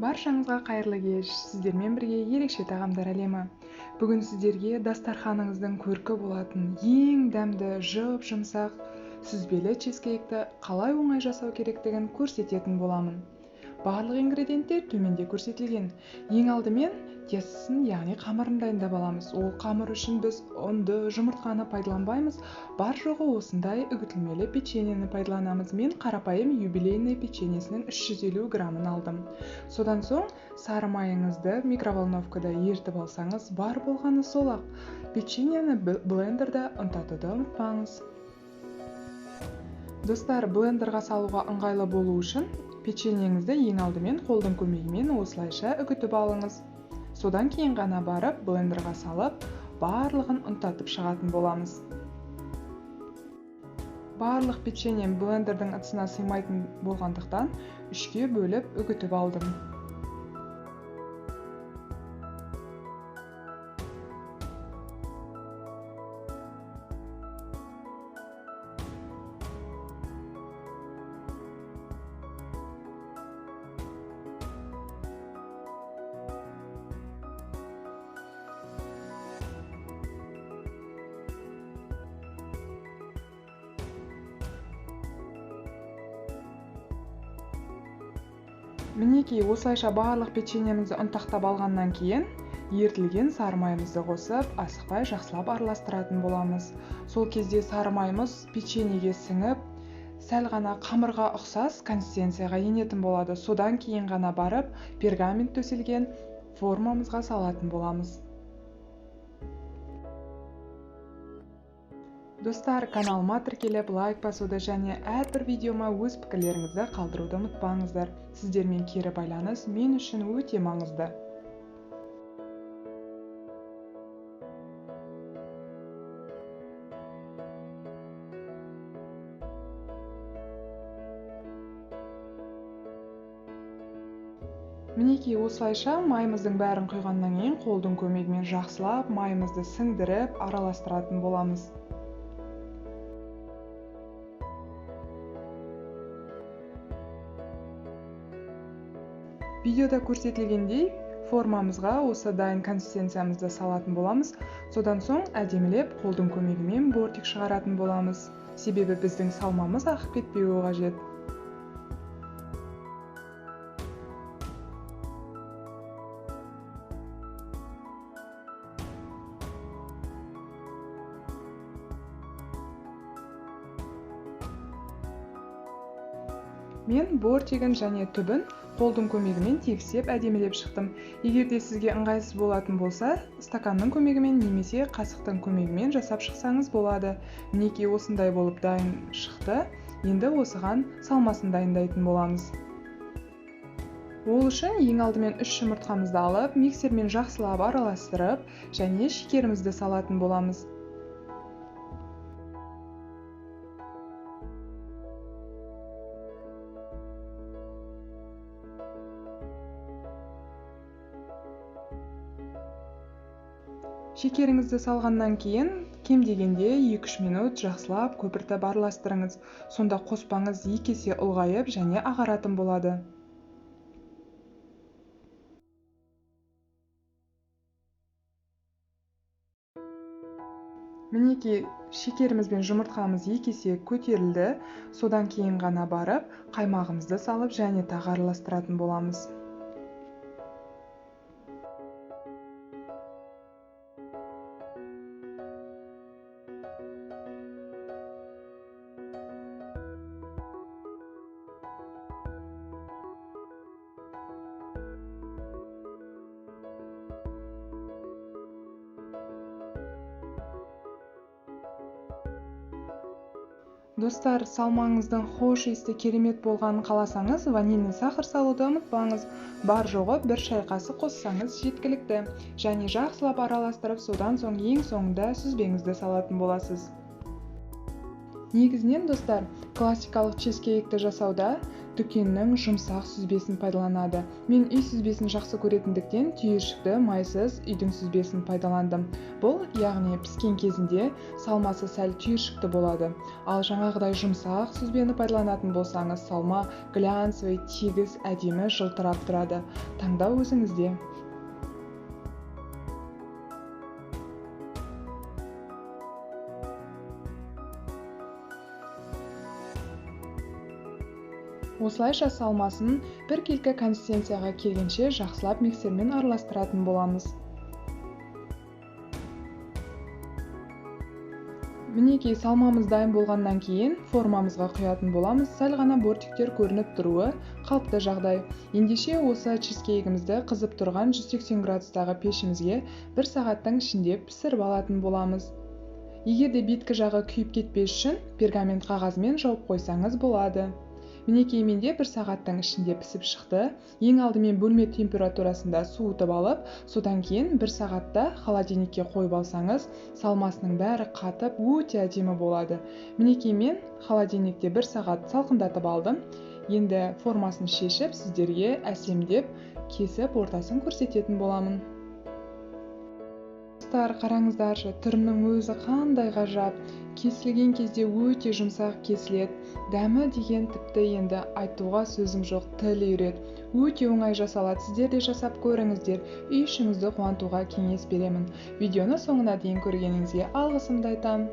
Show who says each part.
Speaker 1: Баршаңызға қайырлы кеш, сіздермен бірге ерекше тағамдар әлемі. Бүгін сіздерге дастарханыңыздың көркі болатын ең дәмді, жұмсақ, сүзбелі чизкейкті қалай оңай жасау керектігін көрсететін боламын. Барлық ингредиенттер төменде көрсетілген. Ең алдымен тестісін, яғни қамырын дайындап аламыз. Ол қамыр үшін біз ұнды, жұмыртқаны пайдаланбаймыз. Бар жоғы осындай үгітілмелі печеньені пайдаланамыз. Мен қарапайым юбилейный печеньесінің 350 грамын алдым. Содан соң сары майыңызды микроволновкада ертіп алсаңыз, бар болғаны сол-ақ. Печеньені блендерда ұнтатуды ұмытпаңыз. Достар, блендерға салуға ыңғайлы болу үшін печеньеңізді ең алдымен қолдың көмегімен осылайша үгітіп алыңыз. Содан кейін ғана барып блендерға салып, барлығын ұнтатып шығатын боламыз. Барлық печеньем блендердің ыдысына сыймайтын болғандықтан 3-ке бөліп үгітіп алдым. Мінекей, осылайша барлық печеньемізді ұнтақтап алғаннан кейін ертілген сары майымызды қосып, асықпай жақсылап араластыратын боламыз. Сол кезде сары майымыз печеньеге сіңіп, сәл ғана қамырға ұқсас консистенцияға енетін болады. Содан кейін ғана барып пергамент төселген формамызға салатын боламыз. Достар, каналыма тіркеліп лайк басуды және әрбір видеома өз пікірлеріңізді қалдыруды ұмытпаңыздар. Сіздермен кері байланыс мен үшін өте маңызды. Мінекей, осылайша майымыздың бәрін құйғаннан кейін қолдың көмегімен жақсылап майымызды сіңдіріп араластыратын боламыз. Видеода көрсетілгендей формамызға осы дайын консистенциямызды салатын боламыз. Содан соң әдемілеп қолдың көмегімен бортик шығаратын боламыз. Себебі біздің салмамыз ағып кетпеуі қажет. Мен бортигін және түбін қолдың көмегімен тегістеп әдемілеп шықтым. Егер де сізге ыңғайсыз болатын болса, стаканның көмегімен немесе қасықтың көмегімен жасап шықсаңыз болады. Мінекей, осындай болып дайын шықты. Енді осыған салмасын дайындайтын боламыз. Ол үшін ең алдымен 3 жұмыртқамызды алып, миксермен жақсылап араластырып, және шекерімізді салатын боламыз. Шекеріңізді салғаннан кейін кем дегенде 2-3 минут жақсылап көпіртіп араластырыңыз. Сонда қоспаңыз 2 есе ұлғайып және ағаратын болады. Мінекей, шекеріміз бен жұмыртқамыз 2 есе көтерілді. Содан кейін ғана барып қаймағымызды салып және тағы араластыратын боламыз. Достар, салмаңыздың хош иісті керемет болғанын қаласаңыз, ванильный сахар салуды ұмытпаңыз. Бар жоғы 1 шай қасық қоссаңыз жеткілікті. Және жақсылап араластырып, содан соң ең соңында сүзбеңізді салатын боласыз. Негізінен, достар, классикалық чизкейкті жасауда дүкеннің жұмсақ сүзбесін пайдаланады. Мен үй сүзбесін жақсы көретіндіктен түйіршікті майсыз үйдің сүзбесін пайдаландым. Бұл, яғни піскен кезінде салмасы сәл түйіршікті болады. Ал жаңағыдай жұмсақ сүзбені пайдаланатын болсаңыз, салма глянцевый, тегіс, әдемі жылтырап тұрады. Таңдау өзіңізде. Осылайша салмасын біркелкі консистенцияға келгенше жақсылап миксермен араластыратын боламыз. Мінекей салмамыз дайын болғаннан кейін формамызға құятын боламыз. Сәл ғана бортиктер көрініп тұруы қалыпты жағдай. Ендеше осы чизкейгімізді қызып тұрған 180 градустағы пешімізге 1 сағаттың ішінде пісіріп алатын боламыз. Егер де беткі жағы күйіп кетпес үшін пергамент қағазымен жауып қойсаңыз болады. Мінекей менде 1 сағаттың ішінде пісіп шықты. Ең алдымен бөлме температурасында суытып алып, содан кейін 1 сағатта холодильникке қойып алсаңыз, салмасының бәрі қатып, өте әдемі болады. Мінекей мен холодильникте 1 сағат салқындатып алдым. Енді формасын шешіп, сіздерге әсемдеп, кесіп ортасын көрсететін боламын. Қараңыздаршы, түрінің өзі қандай ғажап. Кесілген кезде өте жұмсақ кесіледі. Дәмі деген тіпті енді айтуға сөзім жоқ, тіл үйрет. Өте оңай жасалады. Сіздер де жасап көріңіздер. Үй ішіңізді қуантуға кеңес беремін. Видеоны соңына дейін көргеніңізге алғысымды айтамын.